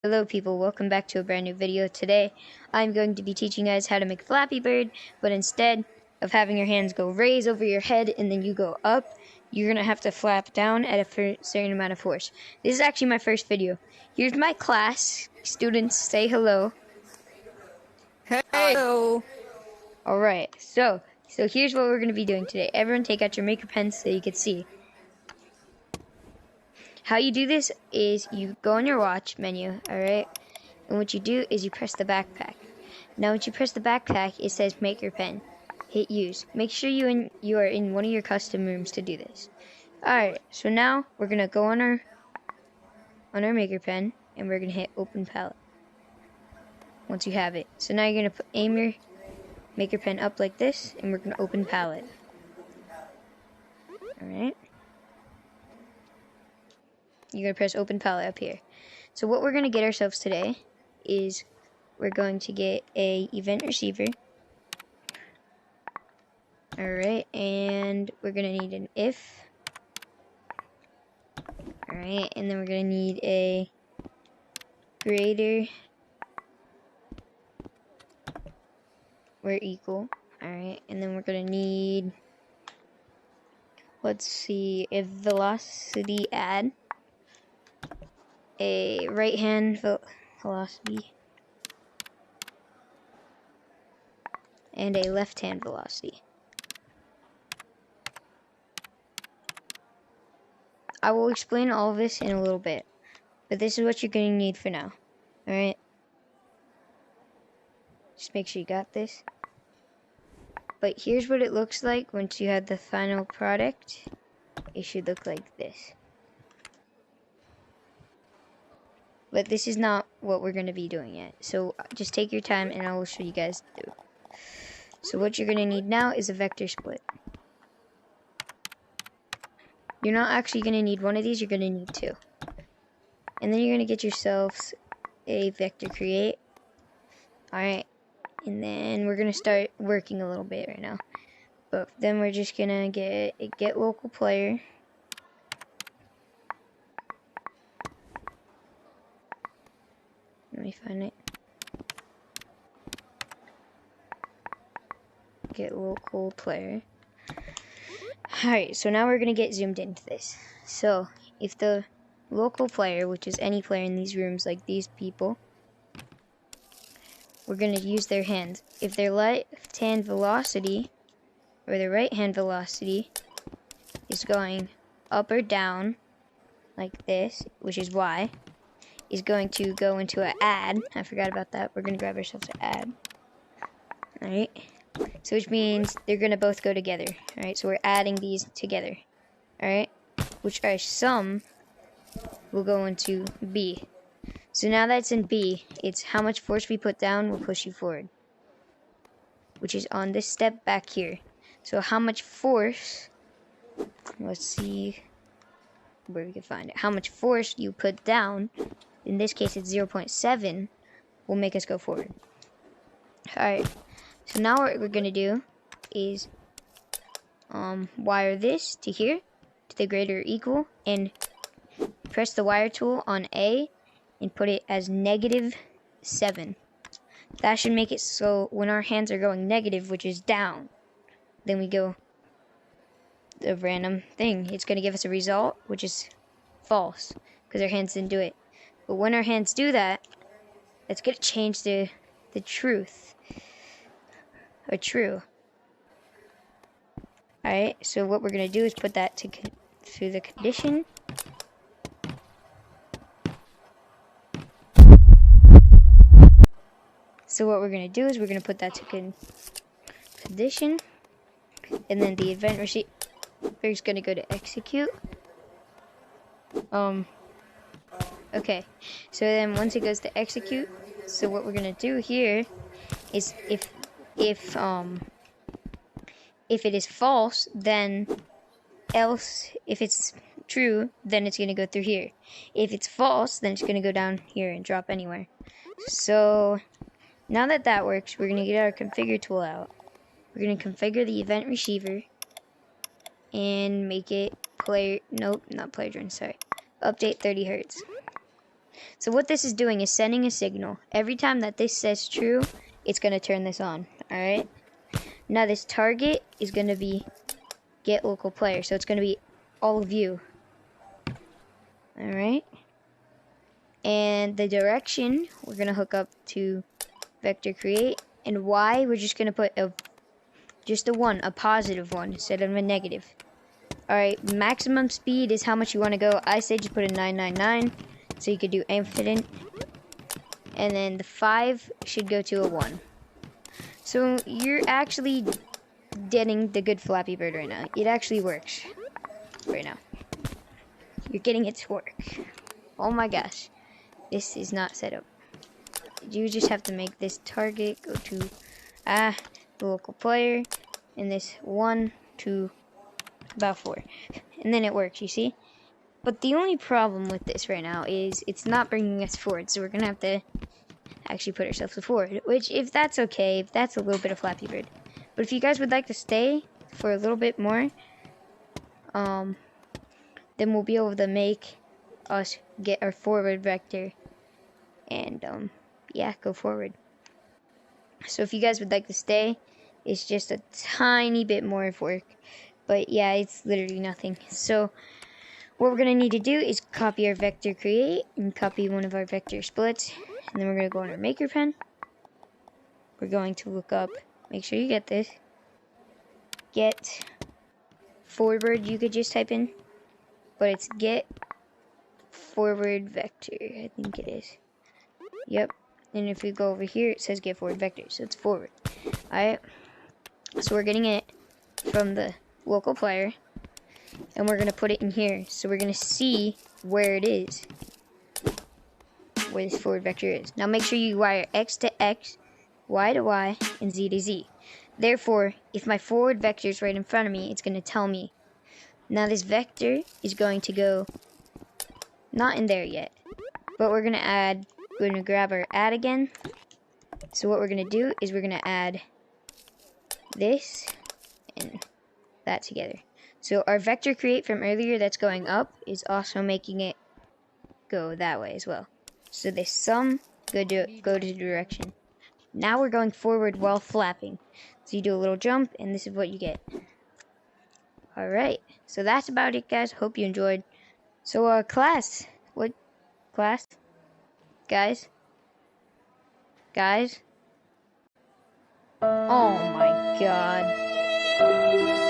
Hello people, welcome back to a brand new video. Today I'm going to be teaching you guys how to make Flappy Bird, but instead of having your hands go raise over your head and then you go up, you're going to have to flap down at a certain amount of force. This is actually my first video. Here's my class. Students, say hello. Hello. Alright, so here's what we're going to be doing today. Everyone take out your maker pens so you can see. How you do this is you go on your watch menu, alright? And what you do is you press the backpack. Now once you press the backpack, it says make your pen. Hit use. Make sure you are in one of your custom rooms to do this. Alright, so now we're gonna go on our maker pen and we're gonna hit open palette. Once you have it. So now you're gonna aim your maker pen up like this and we're gonna open palette. Alright. You're gonna press open palette up here. So what we're gonna get ourselves today is we're going to get a event receiver. Alright, and we're gonna need an if. Alright, and then we're gonna need a greater or equal. Alright, and then we're gonna need, let's see, a velocity add, a right hand velocity, and a left hand velocity. I will explain all of this in a little bit, but this is what you're going to need for now. Alright? Just make sure you got this. But here's what it looks like once you have the final product. It should look like this. But this is not what we're going to be doing yet. So just take your time and I will show you guys through. So what you're going to need now is a vector split. You're not actually going to need one of these, you're going to need two. And then you're going to get yourselves a vector create. Alright, and then we're going to start working a little bit right now. But then we're just going to get a get local player. Let me find it. Get local player. Alright, so now we're going to get zoomed into this. So, if the local player, which is any player in these rooms, like these people, we're going to use their hands. If their left hand velocity, or their right hand velocity, is going up or down, like this, which is Y, is going to go into an add. I forgot about that. We're going to grab ourselves an add. Alright. So which means they're going to both go together. Alright, so we're adding these together. Alright, which our sum will go into B. So now that's in B, it's how much force we put down will push you forward. Which is on this step back here. So how much force, let's see where we can find it. How much force you put down, in this case it's 0.7, will make us go forward. Alright. So now what we're going to do is wire this to here, to the greater or equal, and press the wire tool on A and put it as -7. That should make it so when our hands are going negative, which is down, then we go the random thing. It's going to give us a result, which is false, because our hands didn't do it. But when our hands do that, it's going to change the truth. Or true. Alright, so what we're going to do is put that through the condition. So what we're going to do is we're going to put that to condition. And then the event receiver is going to go to execute. Okay, so then once it goes to execute, so what we're going to do here is if it is false, then else, if it's true, then it's going to go through here. If it's false, then it's going to go down here and drop anywhere. So now that that works, we're going to get our configure tool out. We're going to configure the event receiver and make it player, nope, not player drone, sorry. Update 30 Hz. So what this is doing is sending a signal. Every time that this says true, it's going to turn this on. Alright? Now this target is going to be get local player. So it's going to be all of you. Alright? And the direction, we're going to hook up to vector create. And Y, we're just going to put just a 1, a positive 1, instead of a negative. Alright, maximum speed is how much you want to go. I say just put a 999, so you could do infinite. And then the 5 should go to a 1. So you're actually getting the good Flappy Bird right now. It actually works right now. You're getting it to work. Oh my gosh. This is not set up. You just have to make this target go to the local player, and this 1 to about 4. And then it works, you see? But the only problem with this right now is it's not bringing us forward, so we're going to have to actually put ourselves forward, which, if that's okay, if that's a little bit of Flappy Bird. But if you guys would like to stay for a little bit more, then we'll be able to make us get our forward vector and, yeah, go forward. So if you guys would like to stay, it's just a tiny bit more of work. But yeah, it's literally nothing. So what we're going to need to do is copy our vector create and copy one of our vector splits. And then we're going to go on our maker pen. We're going to look up, make sure you get this, get forward, you could just type in, but it's get forward vector, I think it is. Yep. And if we go over here, it says get forward vector, so it's forward. Alright. So we're getting it from the local player, and we're going to put it in here. So we're going to see where it is, where this forward vector is. Now make sure you wire X to X, Y to Y, and Z to Z. Therefore, if my forward vector is right in front of me, it's going to tell me. Now this vector is going to go not in there yet, but we're going to grab our add again. So what we're going to do is we're going to add this and that together. So our vector create from earlier that's going up is also making it go that way as well. So this sum go to the direction. Now we're going forward while flapping. So you do a little jump, and this is what you get. Alright, so that's about it, guys. Hope you enjoyed. So, class. What? Class? Guys? Guys? Oh my god.